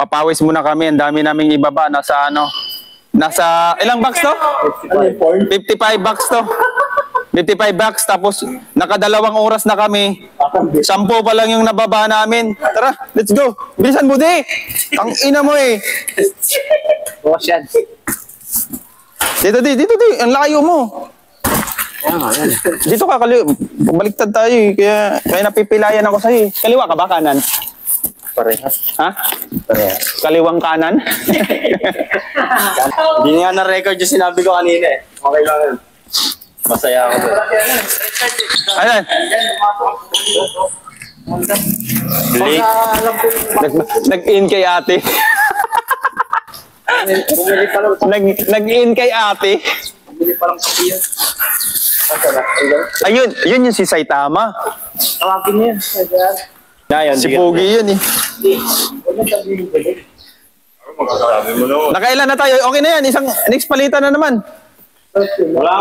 Papawis muna kami. Ang dami naming ibaba. Nasa ano? Nasa ilang bucks to? 55 bucks to. 55 bucks. Tapos nakadalawang oras na kami. 10 pa lang yung nababa namin. Tara, let's go. Bilisan mo di. Ang ina mo eh. Dito di. Ang layo mo. Dito ka, baliktad tayo eh. Kaya napipilayan ako sa'yo eh. Kaliwa ka ba, kanan? Parehas. Ha? Parehas. Kaliwang kanan? Hindi nga na-record yung sinabi ko kanina eh. Okay lang yun. Masaya ako doon. Ayan. Nag-in kay ate. Nag-in kay ate. Bumili pa lang kasi yun. Ayun, yun yung si Saitama. Tawagin niya. Ngayon, Si Pogi yun eh. Magkasabi mo naman. Nakailan na tayo? Okay na yan. Next palitan na naman. Wala